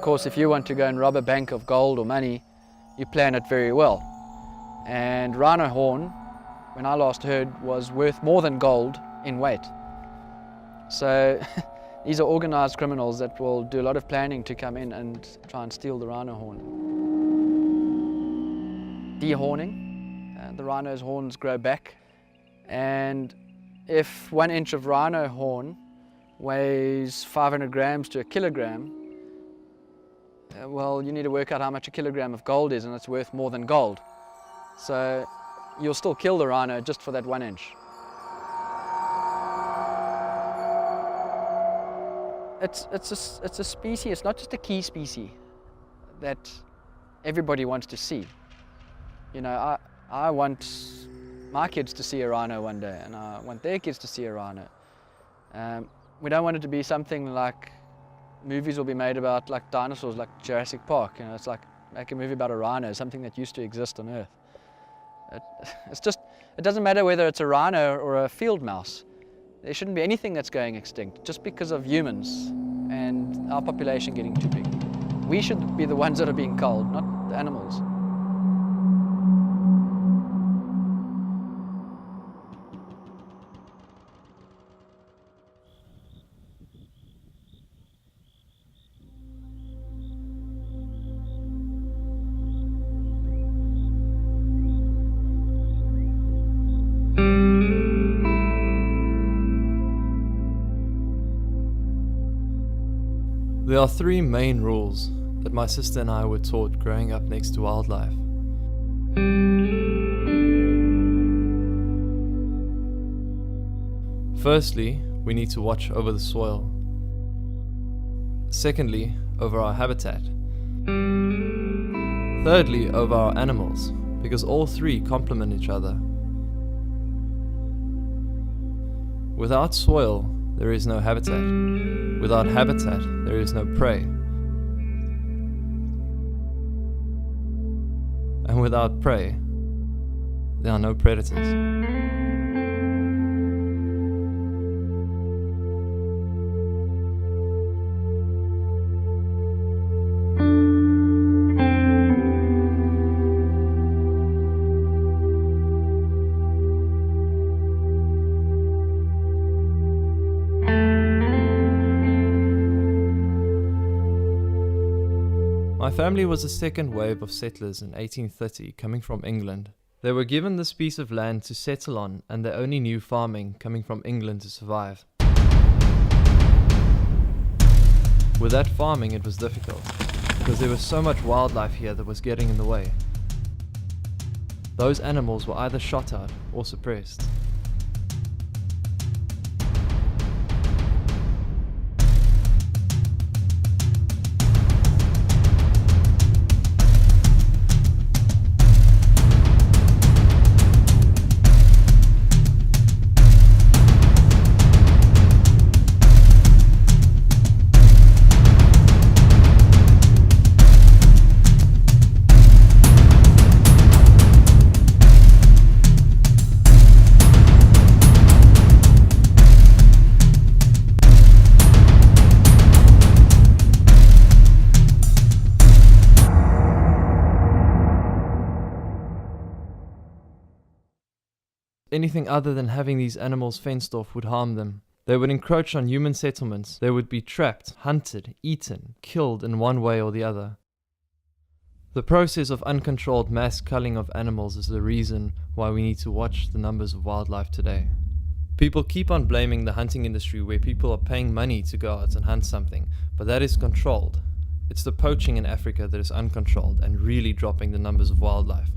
course, if you want to go and rob a bank of gold or money, you plan it very well. And rhino horn, when I last heard, was worth more than gold in weight. So these are organized criminals that will do a lot of planning to come in and try and steal the rhino horn. Dehorning, the rhino's horns grow back, and if 1 inch of rhino horn weighs 500 grams to a kilogram, well, you need to work out how much a kilogram of gold is, and it's worth more than gold. So you'll still kill the rhino just for that 1 inch. It's a species, it's not just a key species that everybody wants to see. You know, I want my kids to see a rhino one day, and I want their kids to see a rhino. We don't want it to be something like movies will be made about, like dinosaurs, like Jurassic Park. You know, it's like make a movie about a rhino, something that used to exist on Earth. It doesn't matter whether it's a rhino or a field mouse. There shouldn't be anything that's going extinct just because of humans and our population getting too big. We should be the ones that are being culled, not the animals. There are 3 main rules that my sister and I were taught growing up next to wildlife. Firstly, we need to watch over the soil. Secondly, over our habitat. Thirdly, over our animals, because all 3 complement each other. Without soil, there is no habitat. Without habitat, there is no prey. And without prey, there are no predators. My family was the second wave of settlers in 1830 coming from England. They were given this piece of land to settle on, and they only knew farming coming from England to survive. With that farming it was difficult, because there was so much wildlife here that was getting in the way. Those animals were either shot at or suppressed. Anything other than having these animals fenced off would harm them. They would encroach on human settlements. They would be trapped, hunted, eaten, killed in one way or the other. The process of uncontrolled mass culling of animals is the reason why we need to watch the numbers of wildlife today. People keep on blaming the hunting industry, where people are paying money to go out and hunt something, but that is controlled. It's the poaching in Africa that is uncontrolled and really dropping the numbers of wildlife.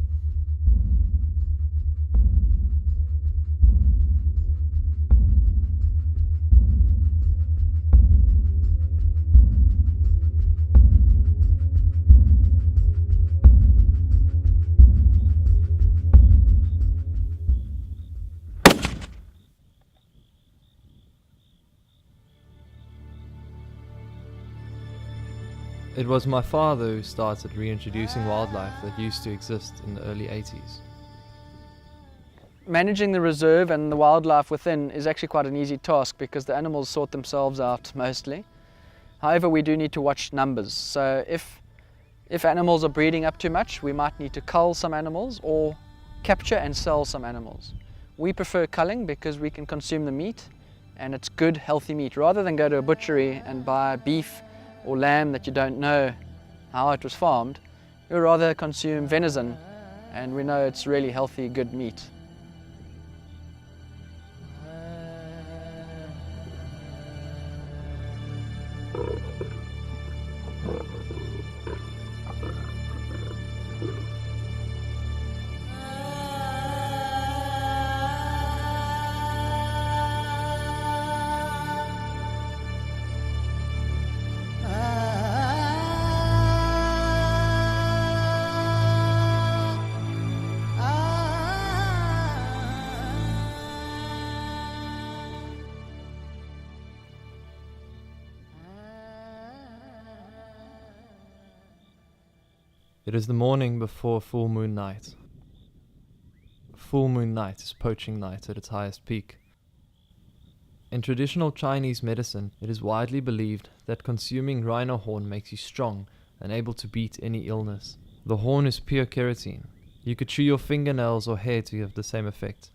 It was my father who started reintroducing wildlife that used to exist in the early 80s. Managing the reserve and the wildlife within is actually quite an easy task because the animals sort themselves out mostly. However, we do need to watch numbers. So if animals are breeding up too much, we might need to cull some animals or capture and sell some animals. We prefer culling because we can consume the meat, and it's good, healthy meat, rather than go to a butchery and buy beef or lamb that you don't know how it was farmed. We'd rather consume venison, and we know it's really healthy, good meat. It is the morning before full moon night. Full moon night is poaching night at its highest peak. In traditional Chinese medicine, it is widely believed that consuming rhino horn makes you strong and able to beat any illness. The horn is pure keratin. You could chew your fingernails or hair to have the same effect.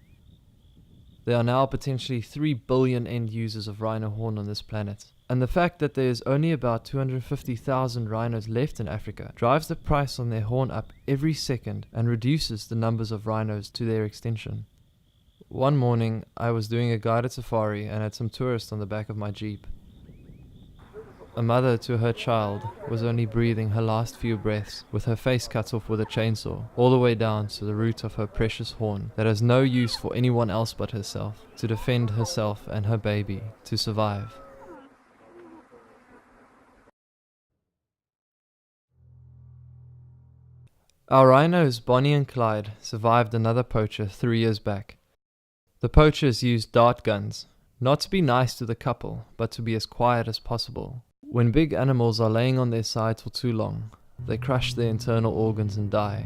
There are now potentially 3 billion end users of rhino horn on this planet. And the fact that there is only about 250,000 rhinos left in Africa drives the price on their horn up every second and reduces the numbers of rhinos to their extinction. One morning, I was doing a guided safari and had some tourists on the back of my jeep. A mother to her child was only breathing her last few breaths with her face cut off with a chainsaw, all the way down to the root of her precious horn that has no use for anyone else but herself, to defend herself and her baby, to survive. Our rhinos, Bonnie and Clyde, survived another poacher 3 years back. The poachers used dart guns, not to be nice to the couple, but to be as quiet as possible. When big animals are laying on their side for too long, they crush their internal organs and die.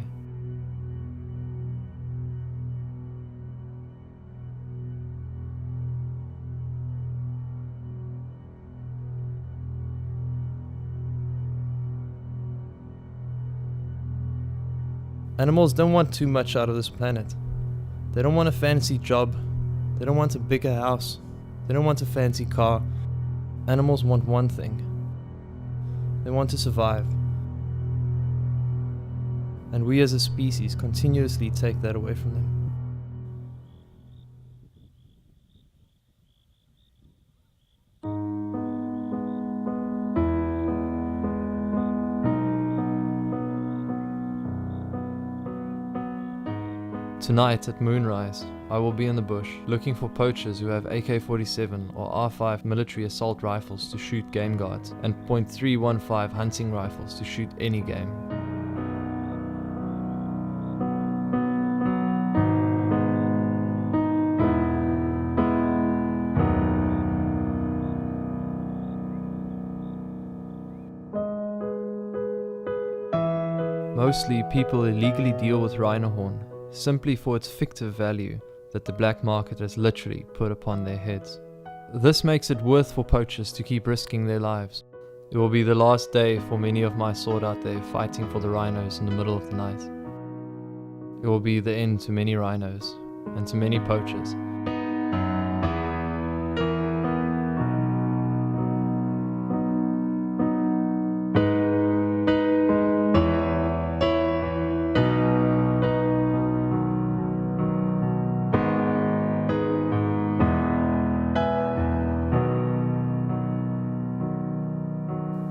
Animals don't want too much out of this planet. They don't want a fancy job. They don't want a bigger house. They don't want a fancy car. Animals want one thing. They want to survive. And we as a species continuously take that away from them. Tonight at moonrise, I will be in the bush looking for poachers who have AK-47 or R5 military assault rifles to shoot game guards and .315 hunting rifles to shoot any game. Mostly people illegally deal with rhino horn simply for its fictive value that the black market has literally put upon their heads. This makes it worth for poachers to keep risking their lives. It will be the last day for many of my sword out there fighting for the rhinos in the middle of the night. It will be the end to many rhinos and to many poachers.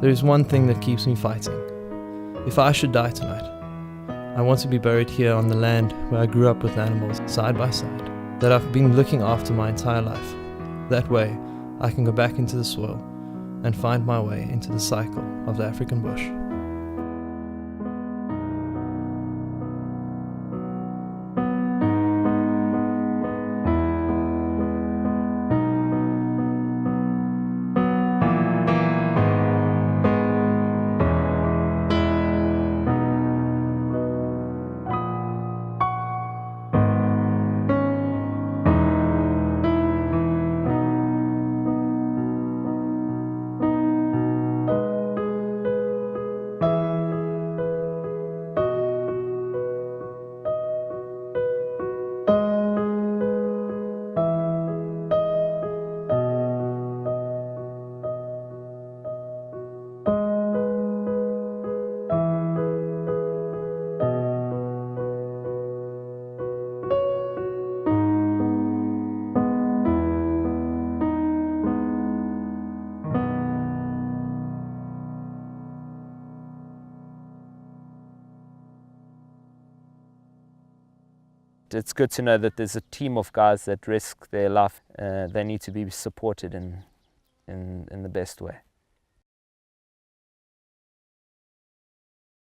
There is one thing that keeps me fighting. If I should die tonight, I want to be buried here on the land where I grew up with animals side by side, that I've been looking after my entire life. That way, I can go back into the soil and find my way into the cycle of the African bush. it's good to know that there's a team of guys that risk their life. They need to be supported in the best way.